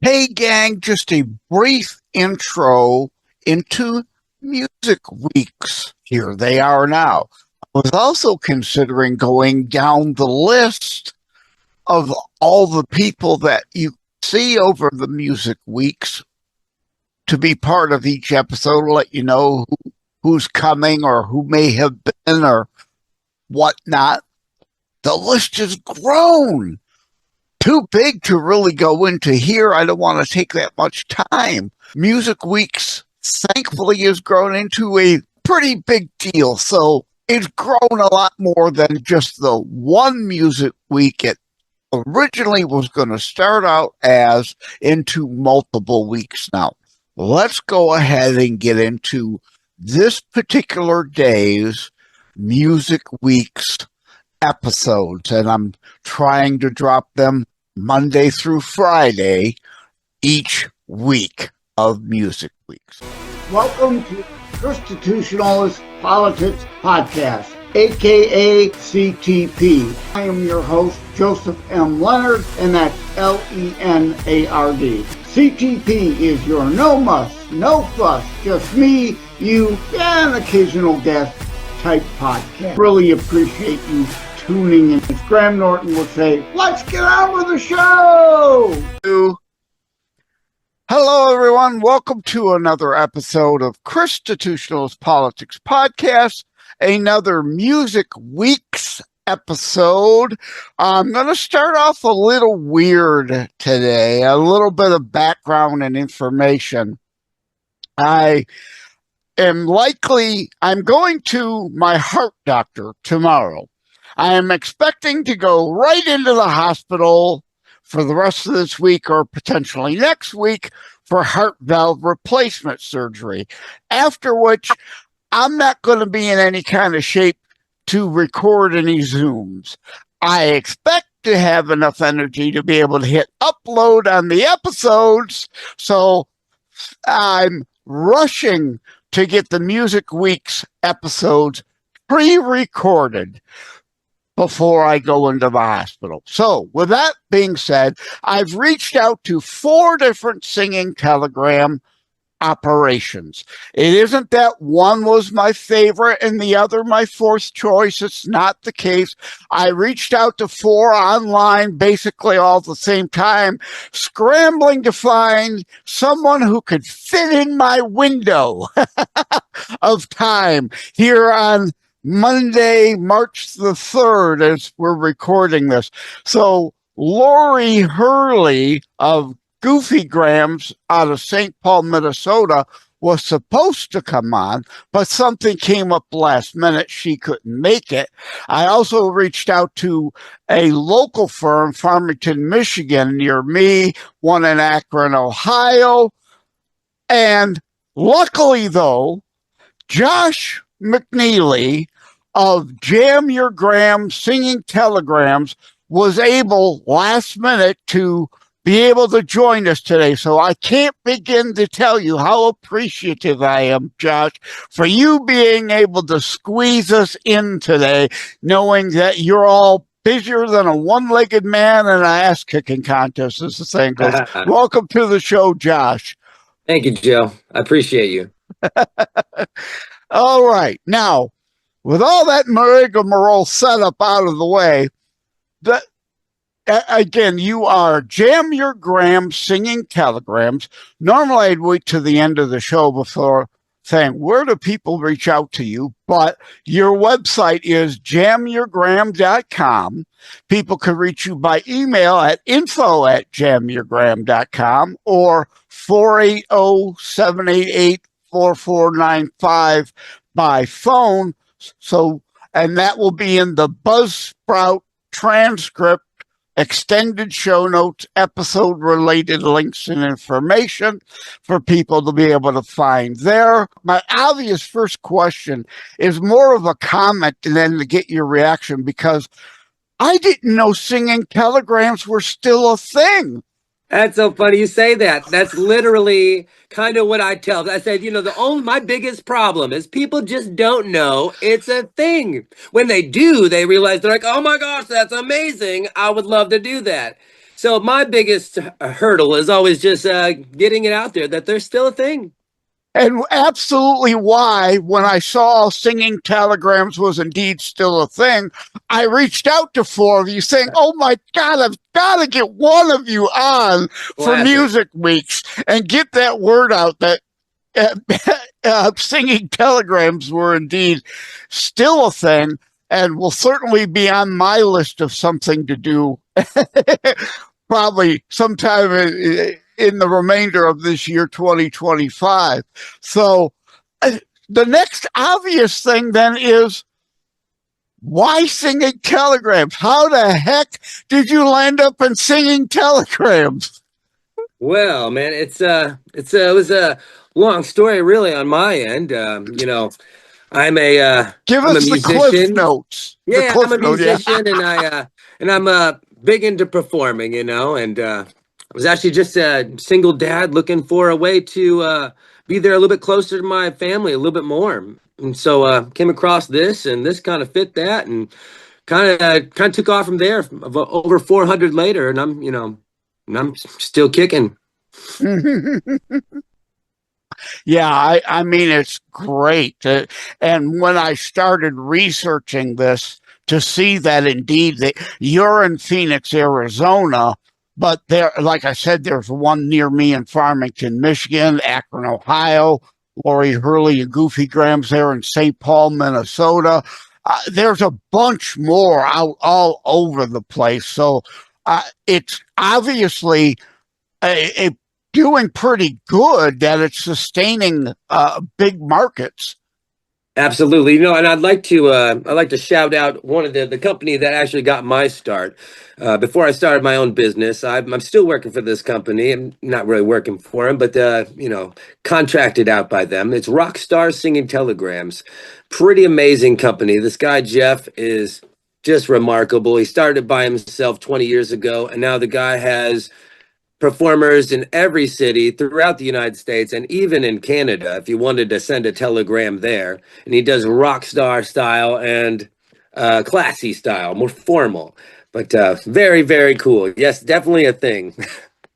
Hey gang, just a brief intro into Music Weeks. Here they are now. I was also considering going down the list of all the people that you see over the Music Weeks to be part of each episode, let you know who's coming or who may have been or whatnot. The list has grown. Too big to really go into here. I don't want to take that much time. Music Weeks, thankfully, has grown into a pretty big deal. So it's grown a lot more than just the one Music Week it originally was going to start out as into multiple weeks now. Let's go ahead and get into this particular day's Music Weeks episodes, and I'm trying to drop them Monday through Friday each week of Music Weeks. Welcome to Constitutionalist Politics Podcast, aka CTP. I am your host, Joseph M. Leonard, and that's Leonard. CTP is your no muss, no fuss, just me, you, and an occasional guest type podcast. Really appreciate you tuning in. As Graham Norton would say, let's get on with the show! Hello, everyone. Welcome to another episode of Constitutionalist Politics Podcast, another Music Weeks episode. I'm going to start off a little weird today, a little bit of background and information. I'm going to my heart doctor tomorrow. I am expecting to go right into the hospital for the rest of this week or potentially next week for heart valve replacement surgery, after which I'm not going to be in any kind of shape to record any Zooms. I expect to have enough energy to be able to hit upload on the episodes, so I'm rushing to get the Music Weeks episodes pre-recorded before I go into the hospital. So, with that being said, I've reached out to 4 different singing telegram operations. It isn't that one was my favorite and the other my fourth choice. It's not the case. I reached out to 4 online, basically all at the same time, scrambling to find someone who could fit in my window of time here on Monday, March the 3rd, as we're recording this. So Lori Hurley of Goofy Grams out of St. Paul, Minnesota, was supposed to come on, but something came up last minute. She couldn't make it. I also reached out to a local firm, Farmington, Michigan, near me, one in Akron, Ohio. And luckily, though, Josh Mcneely of Jam Your Gram Singing Telegrams was able last minute to be able to join us today. So I can't begin to tell you how appreciative I am, Josh, for you being able to squeeze us in today, knowing that you're all busier than a one-legged man in an ass-kicking contest, as the saying goes. Welcome to the show, Josh. Thank you, Joe. I appreciate you. All right. Now, with all that rigmarole setup out of the way, again, you are Jam Your Gram Singing Telegrams. Normally, I'd wait to the end of the show before saying, where do people reach out to you? But your website is jamyourgram.com. People can reach you by email at info@jamyourgram.com or 480-788-4495 by phone. So, and that will be in the buzzsprout transcript, extended show notes, episode related links and information for people to be able to find there. My obvious first question is more of a comment and then to get your reaction, because I didn't know singing telegrams were still a thing. That's so funny you say that. That's literally kind of what I tell. I said, my biggest problem is people just don't know it's a thing. When they do, they realize they're like, oh my gosh, that's amazing. I would love to do that. So my biggest hurdle is always just getting it out there that there's still a thing. And absolutely why, when I saw singing telegrams was indeed still a thing, I reached out to four of you saying, oh my God, I've got to get one of you on for Music Weeks and get that word out that singing telegrams were indeed still a thing and will certainly be on my list of something to do probably sometime in the remainder of this year, 2025. So the next obvious thing then is, why singing telegrams? How the heck did you land up in singing telegrams? Well, man, it was a long story really on my end. You know, I'm a give I'm us a the musician. Cliff Notes. Yeah, I'm a musician, yeah. and I'm big into performing, you know, and I was actually just a single dad looking for a way to be there a little bit closer to my family, a little bit more. And so came across this, and this kind of fit that, and kind of took off from there. Over 400 later, and I'm still kicking. Yeah, I mean, it's great. And when I started researching this to see that indeed you're in Phoenix, Arizona, but there, like I said, there's one near me in Farmington, Michigan, Akron, Ohio, Lori Hurley and Goofy Grams there in St. Paul, Minnesota. There's a bunch more out all over the place. So it's obviously a doing pretty good that it's sustaining big markets. Absolutely. You know, and I'd like to shout out one of the company that actually got my start. Before I started my own business, I'm still working for this company. I'm not really working for them, but you know, contracted out by them. It's Rockstar Singing Telegrams. Pretty amazing company. This guy Jeff is just remarkable. He started by himself 20 years ago, and now the guy has performers in every city throughout the United States and even in Canada if you wanted to send a telegram there. And he does rock star style and classy style, more formal, but very, very cool. Yes, definitely a thing.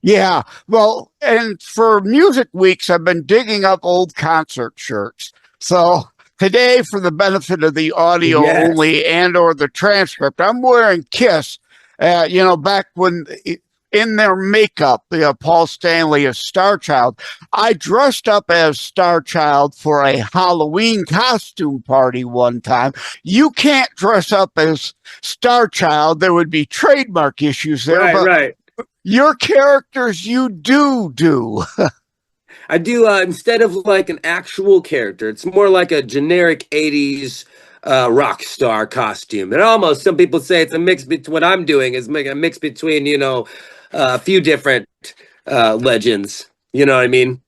Yeah, well, and for Music Weeks, I've been digging up old concert shirts. So today, for the benefit of the audio only and or the transcript, I'm wearing Kiss. You know, back when in their makeup, Paul Stanley as Star Child. I dressed up as Star Child for a Halloween costume party one time. You can't dress up as Star Child. There would be trademark issues there. Right. Your characters, you do. I do, instead of like an actual character, it's more like a generic 80s rock star costume. And almost, some people say it's a mix between, what I'm doing is making a mix between, you know, a few different legends. You know what I mean?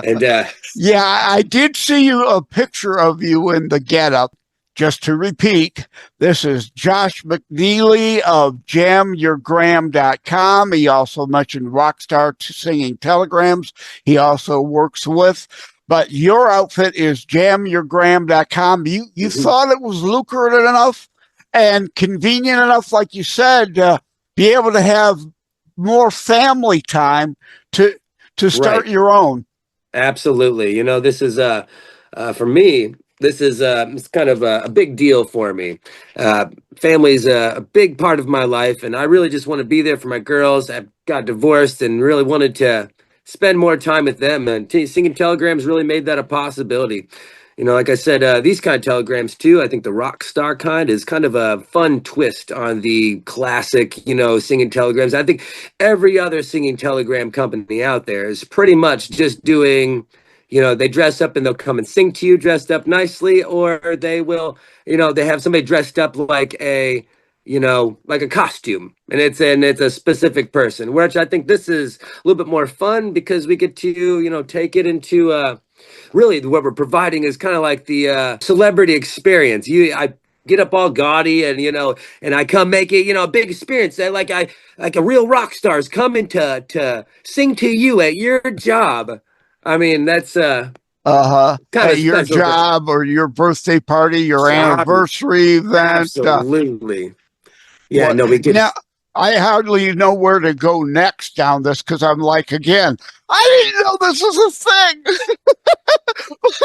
And yeah, I did see a picture of you in the getup. Just to repeat, this is Josh Mcneely of jamyourgram.com. He also mentioned Rockstar Singing Telegrams. He also works with. But your outfit is jamyourgram.com. You thought it was lucrative enough and convenient enough, like you said, to be able to have more family time to start your own. Absolutely. You know, this is for me, this is it's kind of a big deal for me. Family's a big part of my life, and I really just want to be there for my girls. I got divorced and really wanted to spend more time with them, and singing telegrams really made that a possibility. You know, like I said, these kind of telegrams too, I think the rock star kind is kind of a fun twist on the classic, you know, singing telegrams. I think every other singing telegram company out there is pretty much just doing, you know, they dress up and they'll come and sing to you dressed up nicely, or they will, you know, they have somebody dressed up like a, you know, like a costume, and it's a specific person, which I think this is a little bit more fun because we get to, you know, take it into really what we're providing is kind of like the celebrity experience. I get up all gaudy and, you know, and I come make it, you know, a big experience. Like a real rock star's coming to sing to you at your job. I mean, that's kind of your job or your birthday party, your anniversary event. Absolutely. Yeah, no, we get I hardly know where to go next down this because I'm like, again, I didn't know this was a thing.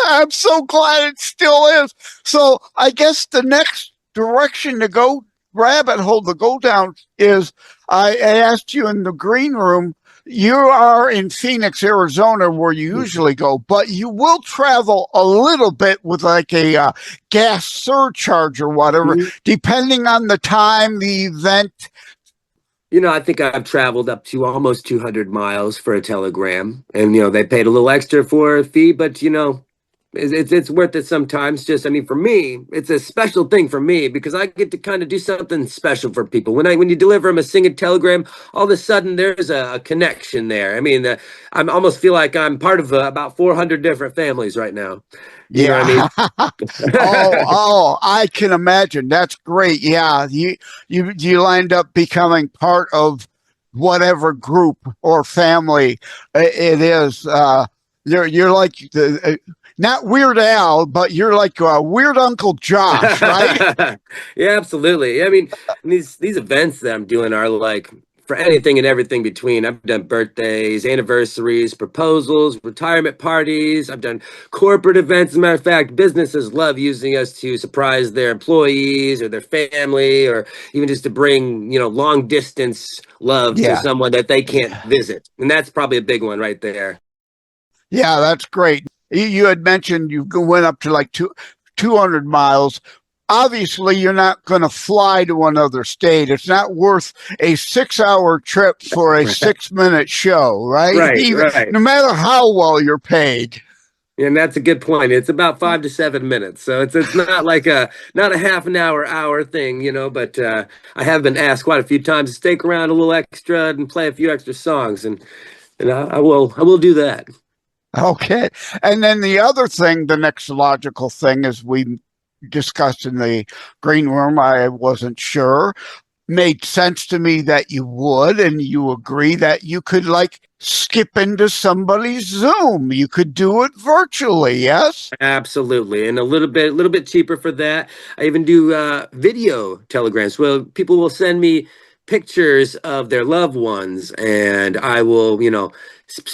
I'm so glad it still is. So I guess the next direction to go, rabbit hole to go down, is I asked you in the green room. You are in Phoenix, Arizona, where you usually go, but you will travel a little bit with like a gas surcharge or whatever, depending on the time, the event. I think I've traveled up to almost 200 miles for a telegram, and they paid a little extra for a fee, but it's worth it sometimes. Just, I mean, for me, it's a special thing for me because I get to kind of do something special for people. When you deliver them a singing telegram, all of a sudden there's a connection there. I mean, I almost feel like I'm part of about 400 different families right now. You know what I mean? Oh, I can imagine. That's great. Yeah, you lined up becoming part of whatever group or family it is. You're like not Weird Al, but you're like Weird Uncle Josh, right? Yeah, absolutely. I mean, these events that I'm doing are like for anything and everything between. I've done birthdays, anniversaries, proposals, retirement parties. I've done corporate events. As a matter of fact, businesses love using us to surprise their employees or their family, or even just to bring, long distance love to someone that they can't visit. And that's probably a big one right there. Yeah, that's great. You had mentioned you went up to like 200 miles. Obviously, you're not going to fly to another state. It's not worth a 6-hour trip for a 6-minute show, right? Right. No matter how well you're paid. And that's a good point. It's about 5 to 7 minutes, so it's not like not a half an hour thing, But I have been asked quite a few times to stick around a little extra and play a few extra songs, and I will do that. Okay, and then the other thing, the next logical thing, is we discussed in the green room. I wasn't sure. Made sense to me that you would, and you agree that you could like skip into somebody's Zoom. You could do it virtually, yes? Absolutely, and a little bit cheaper for that. I even do video telegrams. Well, people will send me pictures of their loved ones, and I will,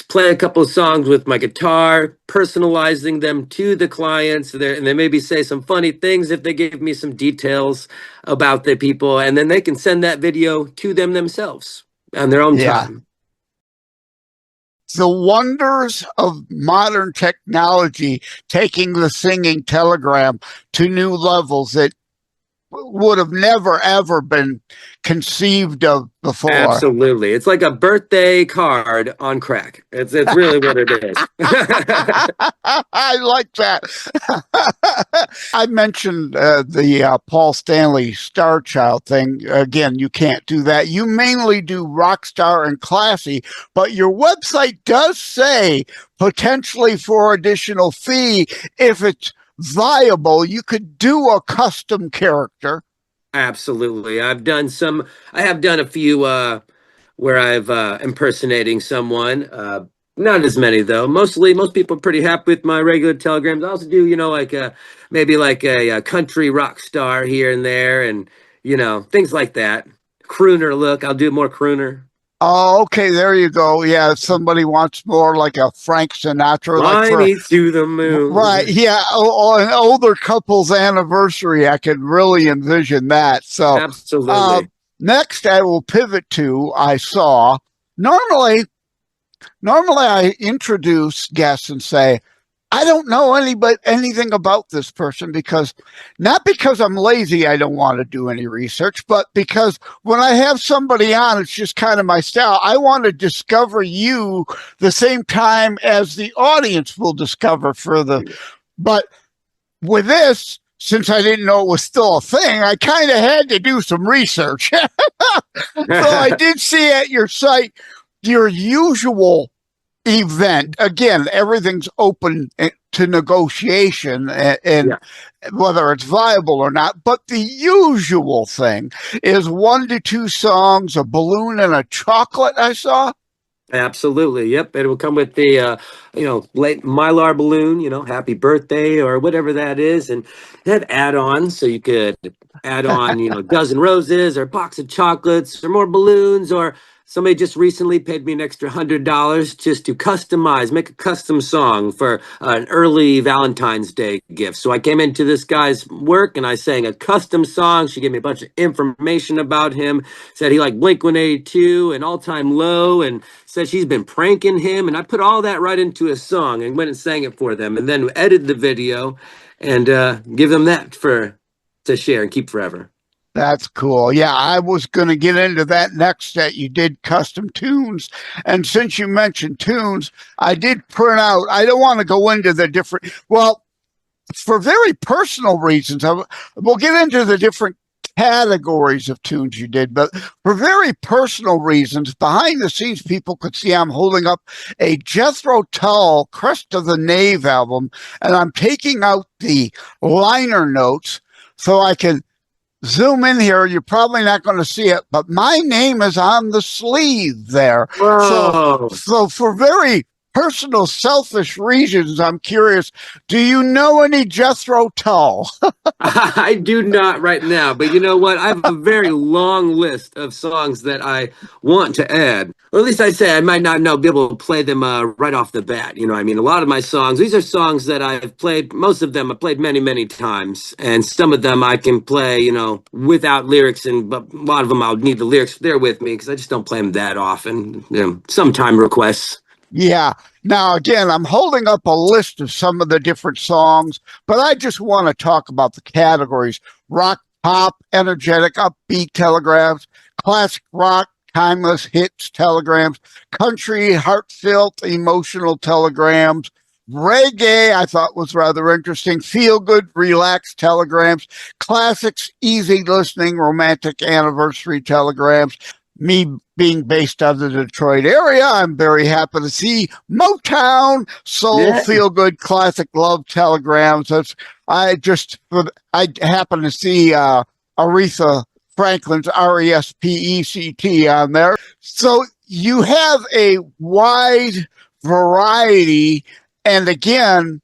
play a couple of songs with my guitar, personalizing them to the clients there, and they maybe say some funny things if they give me some details about the people, and then they can send that video to them themselves on their own time. The wonders of modern technology taking the singing telegram to new levels that would have never, ever been conceived of before. Absolutely. It's like a birthday card on crack. It's really what it is. I like that. I mentioned the Paul Stanley Star Child thing. Again, you can't do that. You mainly do rock star and classy, but your website does say potentially for additional fee if it's viable, you could do a custom character. Absolutely. I have done a few where I've impersonating someone. Not as many though. Most people are pretty happy with my regular telegrams. I also do, like maybe like a country rock star here and there, and things like that. Crooner look. I'll do more crooner. Oh, okay, there you go. Yeah, if somebody wants more like a Frank Sinatra, Fly me to the moon. Right, yeah, an older couple's anniversary, I could really envision that. So, absolutely. Next, I will pivot to, I saw, normally I introduce guests and say, I don't know anything about this person not because I'm lazy, I don't want to do any research, but because when I have somebody on, it's just kind of my style. I want to discover you the same time as the audience will discover but with this, since I didn't know it was still a thing, I kind of had to do some research. So I did see at your site your usual event. Again, everything's open to negotiation and whether it's viable or not. But the usual thing is 1 to 2 songs, a balloon, and a chocolate, I saw. Absolutely. Yep. It will come with the, late Mylar balloon, happy birthday or whatever that is. And they have add-ons. So you could add on, a dozen roses or a box of chocolates or more balloons, or somebody just recently paid me an extra $100 just to customize, make a custom song for an early Valentine's Day gift. So I came into this guy's work and I sang a custom song. She gave me a bunch of information about him, said he liked Blink-182 and All Time Low, and said she's been pranking him. And I put all that right into a song and went and sang it for them, and then edited the video and give them that to share and keep forever. That's cool. Yeah, I was going to get into that next, that you did custom tunes. And since you mentioned tunes, I did print out, I don't want to go into the different, well, for very personal reasons, we'll get into the different categories of tunes you did, but for very personal reasons, behind the scenes, people could see I'm holding up a Jethro Tull Crest of the Knave album, and I'm taking out the liner notes so I can zoom in here. You're probably not going to see it, but my name is on the sleeve there. Whoa. So for very personal, selfish reasons, I'm curious, do you know any Jethro Tull? I do not right now, but you know what? I have a very long list of songs that I want to add. Or at least I say I might not be able to play them right off the bat. You know, I mean, a lot of my songs, these are songs that I've played, most of them I've played many, many times. And some of them I can play, without lyrics. But a lot of them I'll need the lyrics there with me because I just don't play them that often. Some time requests. Yeah. Now, again, I'm holding up a list of some of the different songs, but I just want to talk about the categories: rock, pop, energetic, upbeat telegrams, classic rock, timeless hits telegrams, country, heartfelt, emotional telegrams, reggae, I thought was rather interesting, feel good, relaxed telegrams, classics, easy listening, romantic anniversary telegrams. Me being based out of the Detroit area, I'm very happy to see Motown, soul, feel good, classic love telegrams. I happen to see Aretha Franklin's RESPECT on there. So you have a wide variety, and again,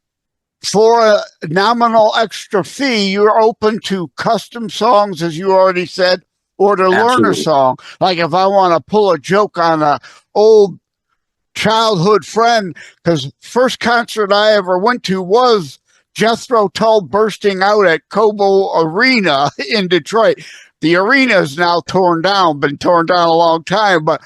for a nominal extra fee, you're open to custom songs, as you already said, or to learn a song. Like if I want to pull a joke on a old childhood friend, because first concert I ever went to was Jethro Tull bursting out at Cobo Arena in Detroit. The arena is now torn down, been torn down a long time, but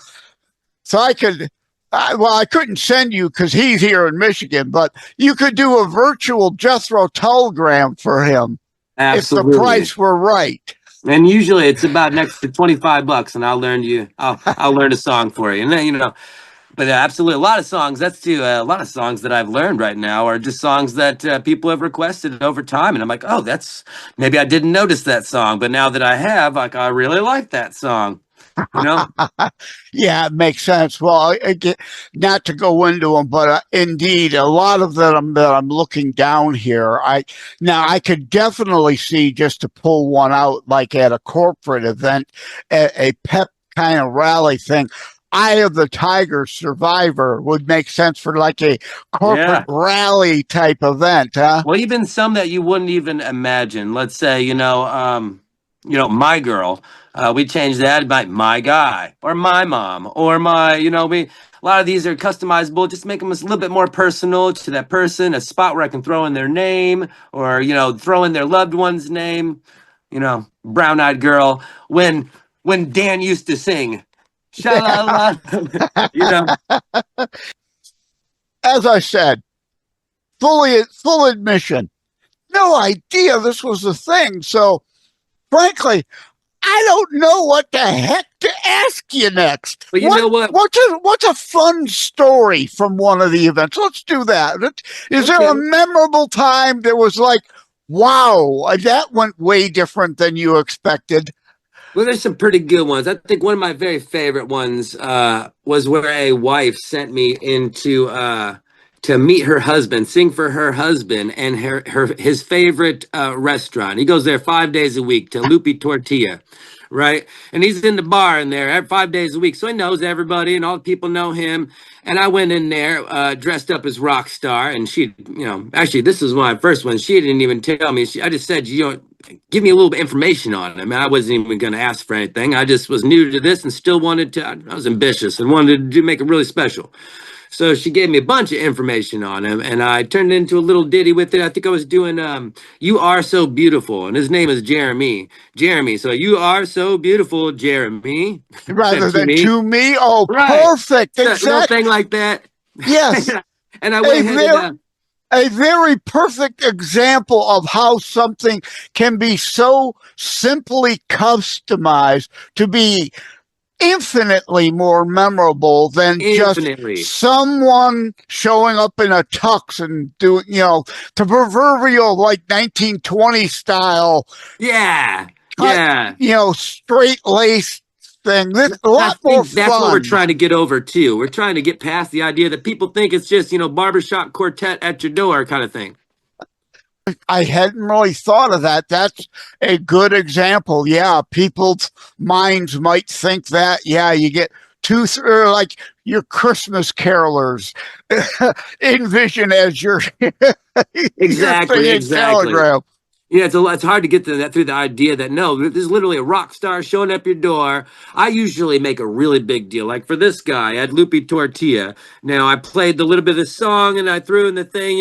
so I couldn't send you because he's here in Michigan, but you could do a virtual Jethro Tullgram for him. Absolutely. If the price were right. And usually it's about next to $25, and I'll learn a song for you. And then, but absolutely a lot of songs. A lot of songs that I've learned right now are just songs that people have requested over time. And I'm like, oh, maybe I didn't notice that song, but now that I have, like, I really like that song. Yeah, it makes sense. Well, not to go into them, but indeed, a lot of them that I'm looking down here, I could definitely see, just to pull one out, like at a corporate event, a pep kind of rally thing. Eye of the Tiger, Survivor would make sense for like a corporate rally type event, huh? Well, even some that you wouldn't even imagine. Let's say, My Girl. We change that by My Guy or My Mom or a lot of these are customizable. Just make them a little bit more personal to that person, a spot where I can throw in their name or, throw in their loved one's name, Brown Eyed Girl. When Dan used to sing, sha-la-la, As I said, full admission, no idea this was a thing. So frankly, I don't know what the heck to ask you next. But you know what? What's a fun story from one of the events? Let's do that. Is there a memorable time that was like, wow, that went way different than you expected? Well, there's some pretty good ones. I think one of my very favorite ones was where a wife sent me into to meet her husband, sing for her husband and his favorite restaurant. He goes there 5 days a week, to Lupi Tortilla. right? And he's in the bar in there 5 days a week, so he knows everybody, and all the people know him. And I went in there dressed up as rock star, and she, actually, this is one of my first ones. She didn't even tell me. I just said, give me a little bit of information on him. I wasn't even going to ask for anything. I just was new to this and still wanted to. I was ambitious and wanted to make it really special. So she gave me a bunch of information on him, and I turned it into a little ditty with it. I think I was doing "You Are So Beautiful," and his name is Jeremy. Jeremy. So "You Are So Beautiful, Jeremy." Rather To than me. to me. Oh, Right. perfect. A little Exactly. thing like that. Yes. And I went ahead and A very perfect example of how something can be so simply customized to be infinitely more memorable than infinitely. just someone showing up in a tux and doing, the proverbial like 1920 style, Yeah. cut, Yeah. straight laced thing. This a lot more fun. That's what we're trying to get over too. We're trying to get past the idea that people think it's just, barbershop quartet at your door kind of thing. I hadn't really thought of that. That's a good example. Yeah, people's minds might think that. Yeah, you get like your Christmas carolers envision as your Exactly. telegram. Yeah, it's hard to get to that through the idea that no, this is literally a rock star showing up your door. I usually make a really big deal. Like for this guy, I had Lupe Tortilla. Now I played the little bit of the song and I threw in the thing,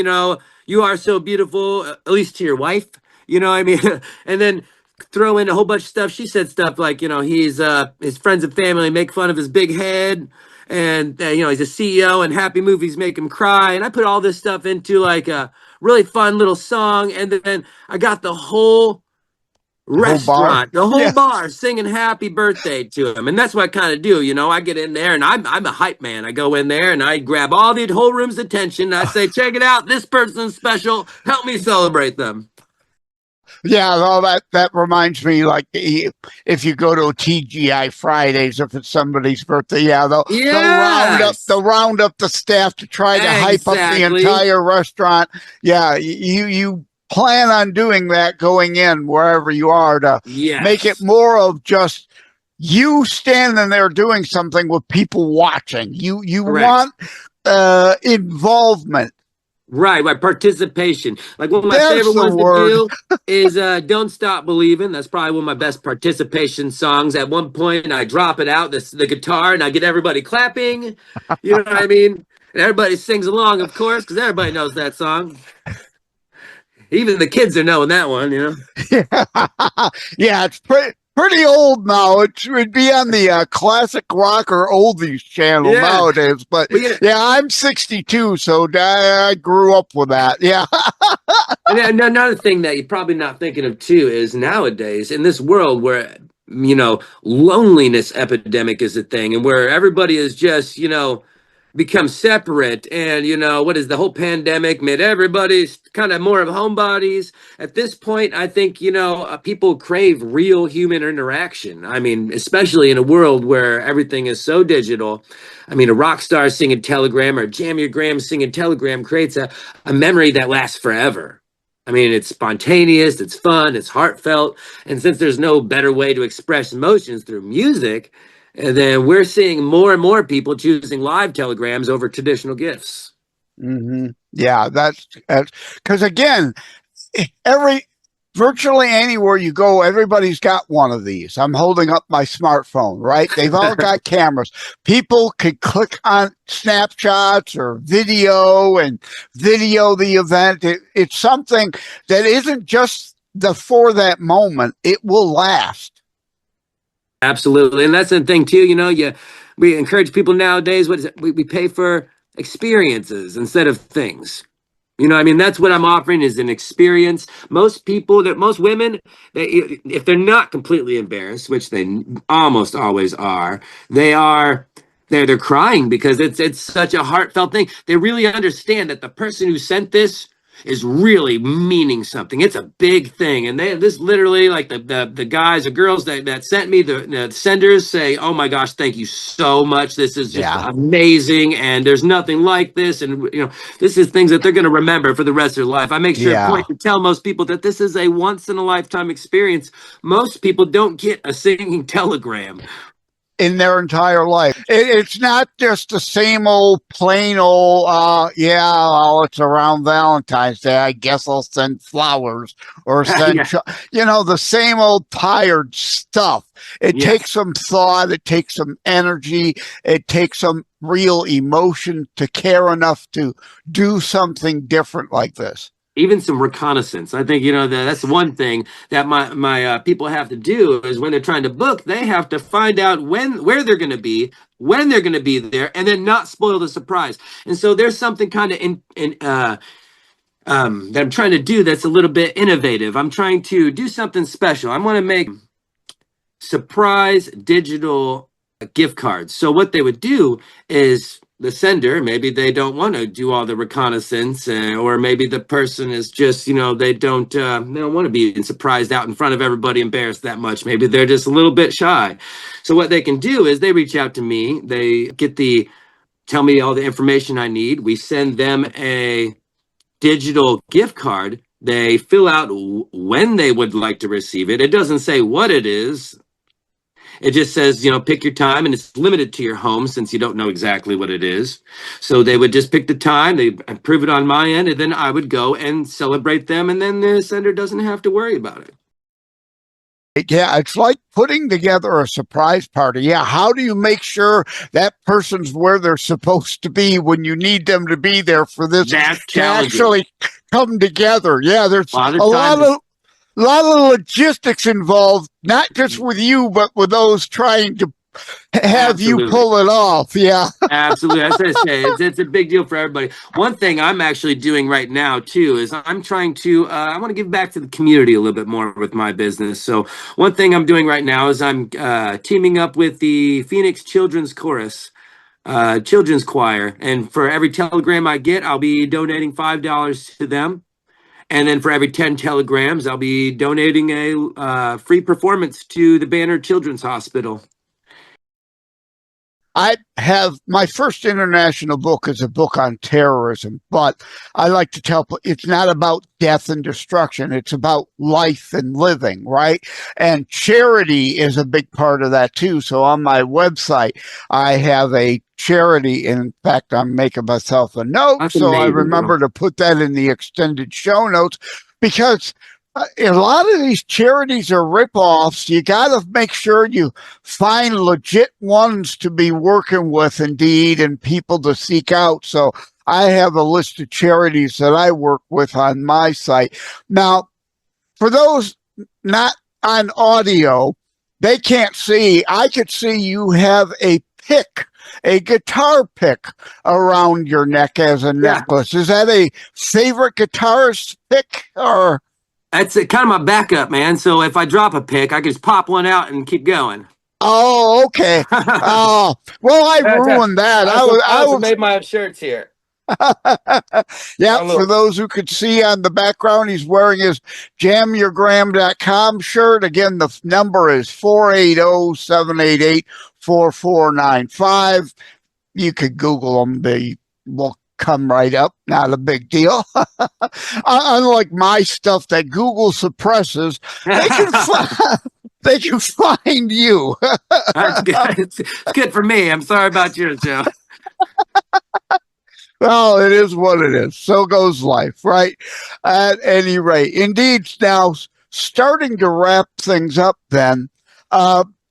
"You Are So Beautiful," at least to your wife. You know what I mean? And then throw in a whole bunch of stuff. She said stuff like, he's his friends and family make fun of his big head. And he's a CEO and happy movies make him cry. And I put all this stuff into like a really fun little song, and then I got the whole restaurant, the whole bar singing happy birthday to him. And that's what I kind of do, I get in there and I'm a hype man. I go in there and I grab all the whole room's attention and I say, check it out, this person's special, help me celebrate them. Yeah, well, that reminds me, like if you go to TGI Fridays, if it's somebody's birthday, they'll round up the staff to try to hype up the entire restaurant. Yeah, you plan on doing that going in wherever you are to make it more of just you standing there doing something with people watching. You want involvement. Right, participation. Like one of my favorite ones to do is "Don't Stop Believing." That's probably one of my best participation songs. At one point, I drop it out, the guitar, and I get everybody clapping. You know what I mean? And everybody sings along, of course, because everybody knows that song. Even the kids are knowing that one, Yeah, it's pretty old now. It would be on the classic rock or oldies channel nowadays. But I'm 62, so I grew up with that. Yeah. And another thing that you're probably not thinking of too is nowadays in this world where loneliness epidemic is a thing, and where everybody is just become separate, and what is the whole pandemic made everybody kind of more of homebodies. At this point, I think people crave real human interaction. I mean, especially in a world where everything is so digital. I mean, a rock star singing Telegram or Jam Your Gram singing Telegram creates a memory that lasts forever. I mean, it's spontaneous, it's fun, it's heartfelt, and since there's no better way to express emotions through music, and then we're seeing more and more people choosing live telegrams over traditional gifts. Mm-hmm. Yeah, that's because again, virtually anywhere you go, everybody's got one of these. I'm holding up my smartphone, right? They've all got cameras. People can click on snapshots or video and video the event. It's something that isn't just for that moment. It will last. Absolutely. And that's the thing too, we encourage people nowadays, what is it? We pay for experiences instead of things. I mean, that's what I'm offering is an experience. Most women, if they're not completely embarrassed, which they almost always are, they're crying because it's such a heartfelt thing. They really understand that the person who sent this is really meaning something. It's a big thing. And this literally, like the guys or girls that sent me, the senders say, oh my gosh, thank you so much. This is just amazing. And there's nothing like this. And, this is things that they're going to remember for the rest of their life. I make sure to tell most people that this is a once in a lifetime experience. Most people don't get a singing telegram in their entire life. It's not just the same old plain old, it's around Valentine's Day, I guess I'll send flowers or send, the same old tired stuff. It takes some thought, it takes some energy, it takes some real emotion to care enough to do something different like this. Even some reconnaissance. I think, that's one thing that my people have to do is when they're trying to book, they have to find out where they're going to be, when they're going to be there, and then not spoil the surprise. And so there's something kind of that I'm trying to do that's a little bit innovative. I'm trying to do something special. I want to make surprise digital gift cards. So what they would do is the sender, maybe they don't want to do all the reconnaissance, or maybe the person is just, they don't want to be surprised out in front of everybody, embarrassed that much. Maybe they're just a little bit shy. So what they can do is they reach out to me, they tell me all the information I need. We send them a digital gift card. They fill out when they would like to receive it. It doesn't say what it is. It just says, pick your time, and it's limited to your home since you don't know exactly what it is. So they would just pick the time, they approve it on my end, and then I would go and celebrate them, and then the sender doesn't have to worry about it. Yeah, it's like putting together a surprise party. Yeah, how do you make sure that person's where they're supposed to be when you need them to be there for this to actually come together? Yeah, there's a lot of logistics involved, not just with you, but with those trying to have you pull it off. Yeah, absolutely. As I say, it's a big deal for everybody. One thing I'm actually doing right now too is I'm trying to I want to give back to the community a little bit more with my business. So one thing I'm doing right now is I'm teaming up with the Phoenix Children's Chorus Children's Choir, and for every telegram I get, I'll be donating $5 to them. And then for every 10 telegrams, I'll be donating a free performance to the Banner Children's Hospital. I have my first international book is a book on terrorism, but I like to tell people it's not about death and destruction. It's about life and living, right? And charity is a big part of that too. So on my website, I have a charity. In fact, I'm making myself a note. That's so amazing, I remember to put that in the extended show notes, because a lot of these charities are ripoffs. You got to make sure you find legit ones to be working with, indeed, and people to seek out. So I have a list of charities that I work with on my site. Now, for those not on audio, they can't see. I could see you have a pick, a guitar pick around your neck as a necklace. Is that a favorite guitarist pick, or? That's kind of my backup, man. So if I drop a pick, I can just pop one out and keep going. Oh, okay. Oh, well, I ruined that. I made my shirts here. Yeah, for those who could see on the background, he's wearing his jamyourgram.com shirt. Again, the number is 480-788-4495. You could Google them. They will come right up. Not a big deal. Unlike my stuff that Google suppresses, they can find you. That's good. It's good for me. I'm sorry about yours, Joe. Well, it is what it is. So goes life, right? At any rate, indeed. Now, starting to wrap things up then,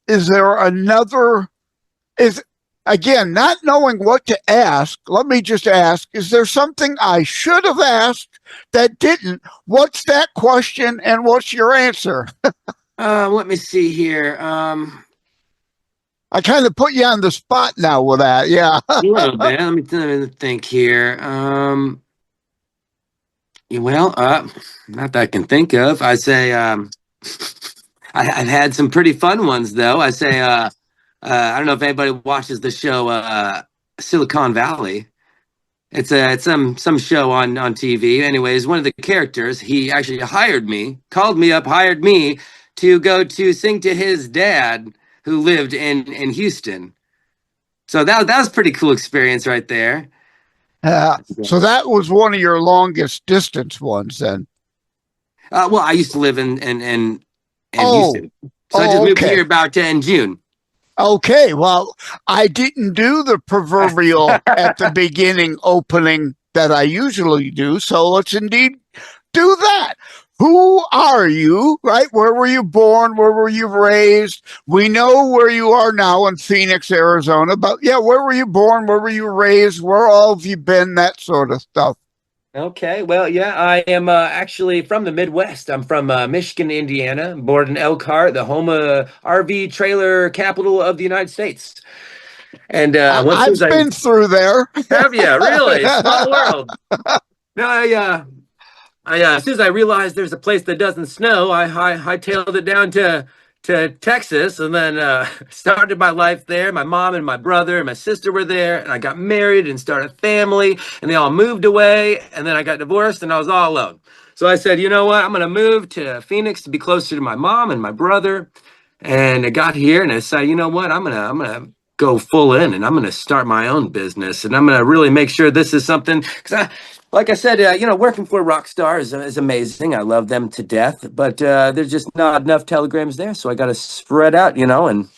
is there another, again, not knowing what to ask, let me just ask, is there something I should have asked that didn't? What's that question and what's your answer? Let me see here. I kind of put you on the spot now with that. Yeah. A little bit. Let me think here. Not that I can think of. I say, I've had some pretty fun ones though. I say, I don't know if anybody watches the show Silicon Valley. It's some show on TV. Anyways, one of the characters, he actually hired me, called me up, hired me to go to sing to his dad who lived in Houston. So that was a pretty cool experience right there. So that was one of your longest distance ones then. Well, I used to live in Oh, Houston, so I just moved okay. here about in June. Okay, well, I didn't do the proverbial at the beginning opening that I usually do, so let's indeed do that. Who are you, right? Where were you born? Where were you raised? We know where you are now in Phoenix, Arizona, but yeah, where were you born? Where were you raised? Where all have you been? That sort of stuff. Okay, well, yeah, I am actually from the Midwest. I'm from Michigan, Indiana, born in Elkhart, the home RV trailer capital of the United States. And once I've I been through there. have you really small world. No, as soon as I realized there's a place that doesn't snow, I hightailed it down to Texas, and then started my life there. My mom and my brother and my sister were there, and I got married and started a family, and they all moved away, and then I got divorced, and I was all alone. So I said, you know what? I'm going to move to Phoenix to be closer to my mom and my brother. And I got here, and I said, you know what? I'm gonna go full in, and I'm gonna start my own business, and I'm gonna really make sure this is something. Because like I said, working for a rock star is amazing. I love them to death, but there's just not enough telegrams there, so I got to spread out, and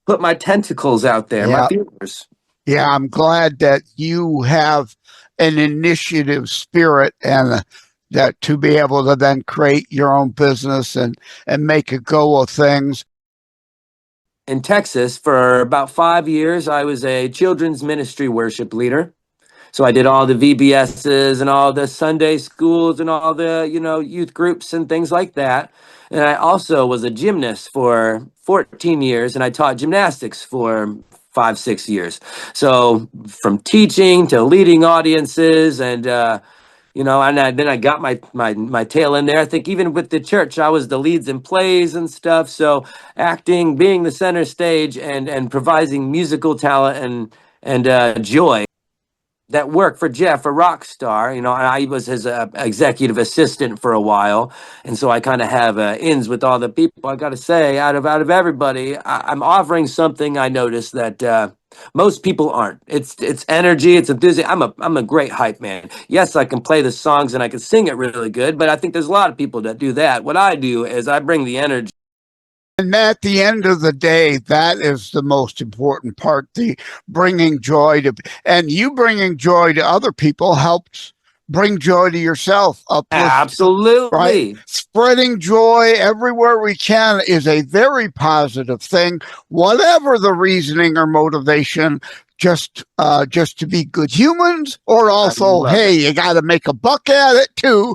put my tentacles out there, my Yeah. feelers. Yeah, I'm glad that you have an initiative spirit and that to be able to then create your own business and make a go of things. In Texas, for about 5 years, I was a children's ministry worship leader. So I did all the VBSs and all the Sunday schools and all the, youth groups and things like that. And I also was a gymnast for 14 years, and I taught gymnastics for 5, 6 years. So from teaching to leading audiences, and then I got my tail in there. I think even with the church, I was the leads and plays and stuff. So acting, being the center stage, and providing musical talent and joy. That worked for Jeff, a rock star, and I was his executive assistant for a while, and so I kind of have ins with all the people. I got to say, out of everybody, I'm offering something I noticed that most people aren't. It's energy, it's enthusiasm. I'm a great hype man. Yes, I can play the songs and I can sing it really good, but I think there's a lot of people that do that. What I do is I bring the energy. And at the end of the day, that is the most important part, the bringing joy to, and you bringing joy to other people helps bring joy to yourself. Absolutely. Right? Spreading joy everywhere we can is a very positive thing, whatever the reasoning or motivation, just to be good humans, or also, hey, you got to make a buck at it too.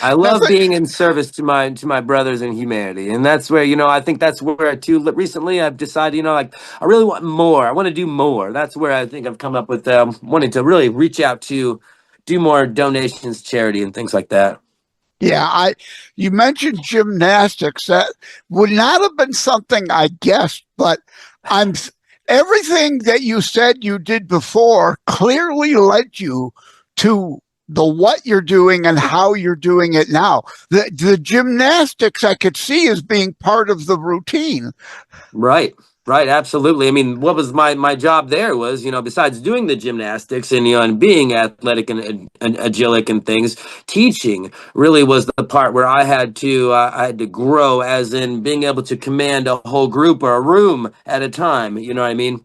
I love being in service to my brothers in humanity, and that's where I think that's where too. Recently, I've decided I really want more. I want to do more. That's where I think I've come up with wanting to really reach out to do more donations, charity, and things like that. Yeah, you mentioned gymnastics. That would not have been something I guessed, but everything that you said you did before clearly led you to what you're doing and how you're doing it now. The gymnastics I could see as being part of the routine. Right, absolutely. I mean, what was my job there was, besides doing the gymnastics and being athletic and agilic and things, teaching really was the part where I had to grow, as in being able to command a whole group or a room at a time. You know what I mean?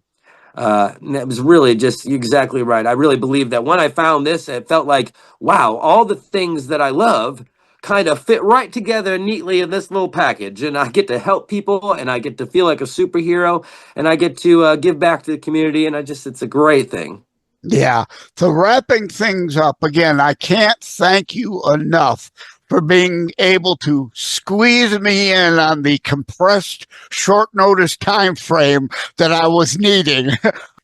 And it was really just exactly right. I really believe that when I found this, it felt like, wow, all the things that I love kind of fit right together neatly in this little package, and I get to help people, and I get to feel like a superhero, and I get to give back to the community, and it's a great thing. Yeah. So wrapping things up again, I can't thank you enough for being able to squeeze me in on the compressed short notice time frame that I was needing.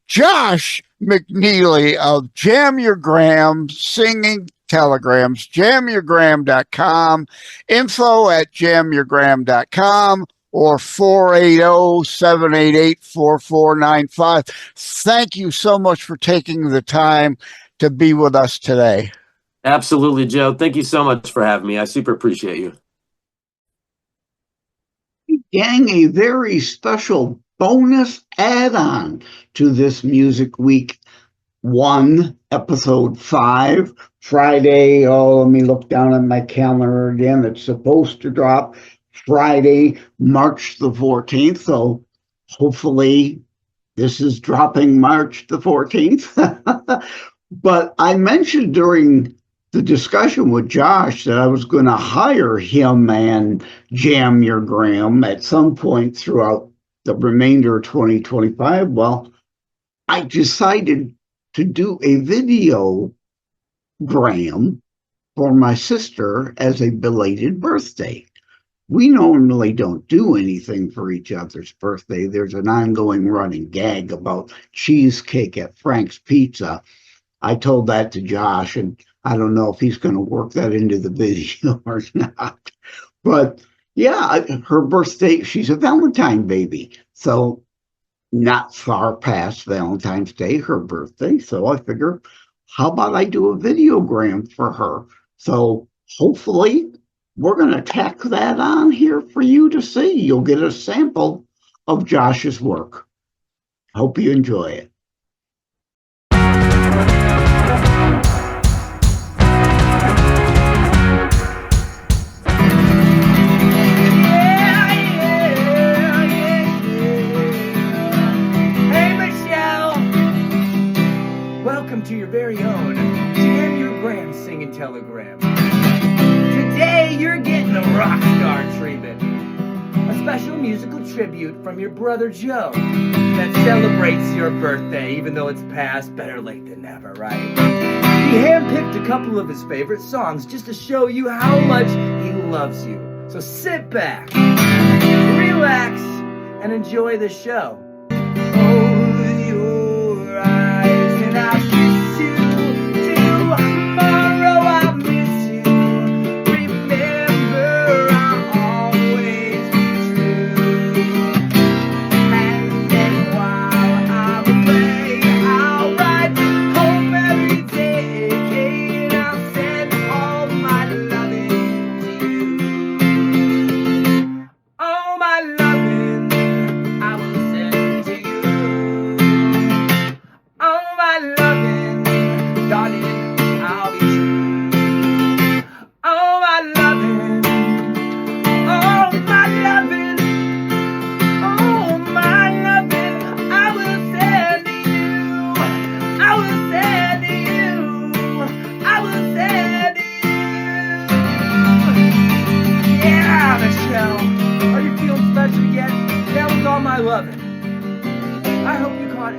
Josh Mcneely of Jam Your Gram Singing Telegrams, jamyourgram.com, info@jamyourgram.com, or 480-788-4495. Thank you so much for taking the time to be with us today. Absolutely, Joe. Thank you so much for having me. I super appreciate you. Gang, a very special bonus add-on to this Music Week 1, Episode 5, Friday. Oh, let me look down at my calendar again. It's supposed to drop Friday, March the 14th. So hopefully this is dropping March the 14th. But I mentioned during the discussion with Josh that I was going to hire him and Jam Your Gram at some point throughout the remainder of 2025. Well, I decided to do a video gram for my sister as a belated birthday. We normally don't do anything for each other's birthday. There's an ongoing running gag about cheesecake at Frank's Pizza. I told that to Josh, and I don't know if he's going to work that into the video or not. But yeah, her birthday, she's a Valentine baby. So not far past Valentine's Day, her birthday. So I figure, how about I do a videogram for her? So hopefully we're going to tack that on here for you to see. You'll get a sample of Josh's work. Hope you enjoy it. To your very own Jam Your Gram singing telegram. Today you're getting a rock star treatment, a special musical tribute from your brother Joe that celebrates your birthday, even though it's past. Better late than never, right? He handpicked a couple of his favorite songs just to show you how much he loves you. So sit back, relax, and enjoy the show. Close your eyes and I'll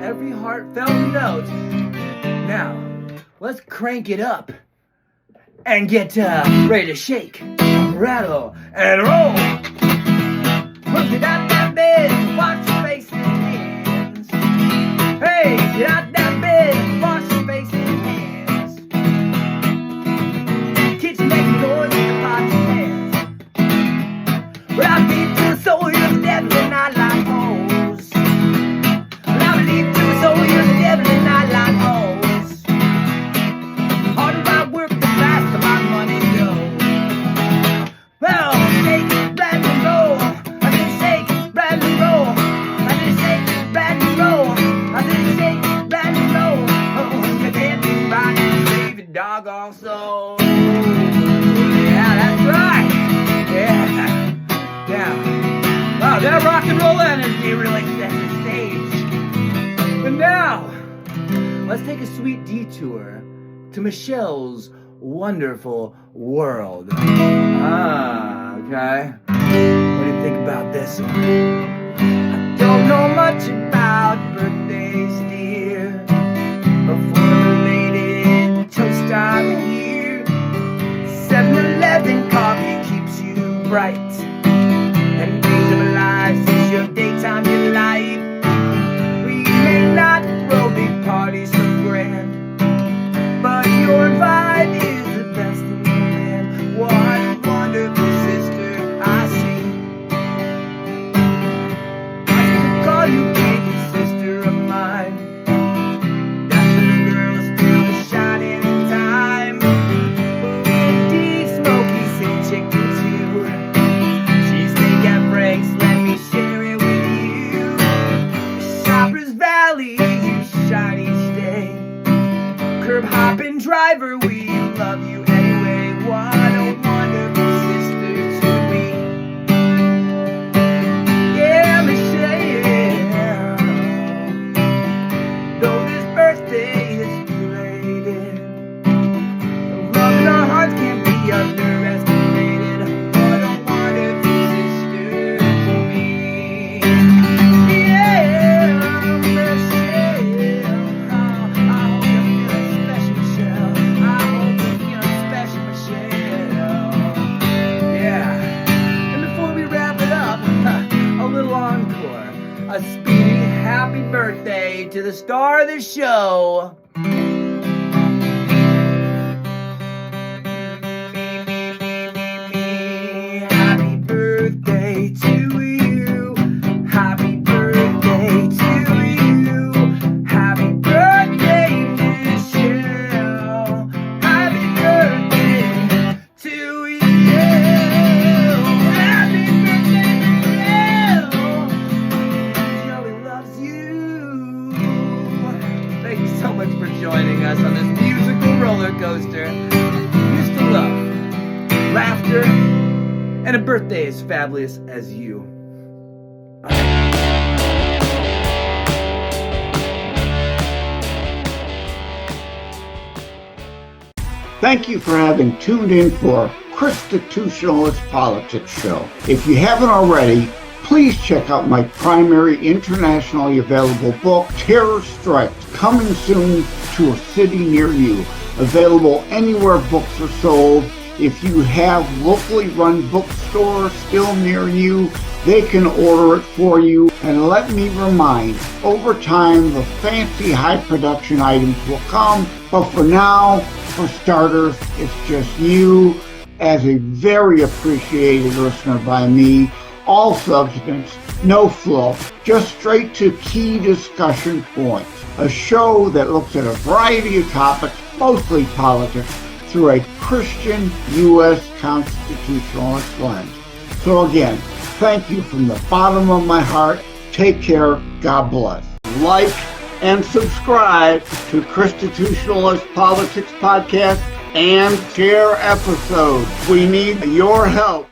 every heartfelt note. Now, let's crank it up and get ready to shake, rattle, and roll. Look, get out that bed, wash your face and hands. Hey, get out that bed, wash your face and hands. Kitchen making noise with the pots and pans. Well, I've been to the soul, you're the devil, and I like home. So you're the devil and I like hoes. Hard about work, the faster my money goes. Well, shake, rattle, and roll. I did shake, rattle, and roll. I did shake, rattle, and roll. I did shake, rattle, and roll. Oh, you can't be right, save your doggone soul. Yeah, that's right. Yeah. Wow, that rock and roll energy really set the stage. But now, let's take a sweet detour to Michelle's wonderful world. Okay. What do you think about this one? I don't know much about birthdays, dear. Before related toast, I'm here. 7-Eleven coffee keeps you bright. And days of life is your daytime delight. May not throw big parties so grand, but your vibe is the best in the land. What wonderful sister I see. curb hopping driver, we love you anyway. What a wonderful sister to me. Yeah, Michelle, though this birthday is belated, the love in our hearts can't be underestimated. What a wonderful sister to me. Yeah, Michelle, I hope you're feeling special, Michelle. I hope you're feeling special, Michelle. Yeah. And before we wrap it up, a little encore. A speedy happy birthday to the star of the show. Happy birthday to you. Happy birthday to you. Happy birthday, Michelle. Happy birthday to you. Happy birthday, Michelle. Joey loves you. Thank you so much for joining us on this musical roller coaster. Here's to love, laughter, and a birthday as fabulous as you. Thank you for having tuned in for Constitutionalist Politics Show. If you haven't already, please check out my primary internationally available book, Terror Strikes, coming soon to a city near you. Available anywhere books are sold. If you have locally run bookstores still near you, they can order it for you. And let me remind, over time, the fancy high production items will come. But for now, for starters, it's just you as a very appreciated listener by me. All substance, no fluff, just straight to key discussion points. A show that looks at a variety of topics, mostly politics, through a Christian U.S. constitutionalist lens. So again, thank you from the bottom of my heart. Take care. God bless. Like and subscribe to Constitutionalist Politics Podcast and share episodes. We need your help.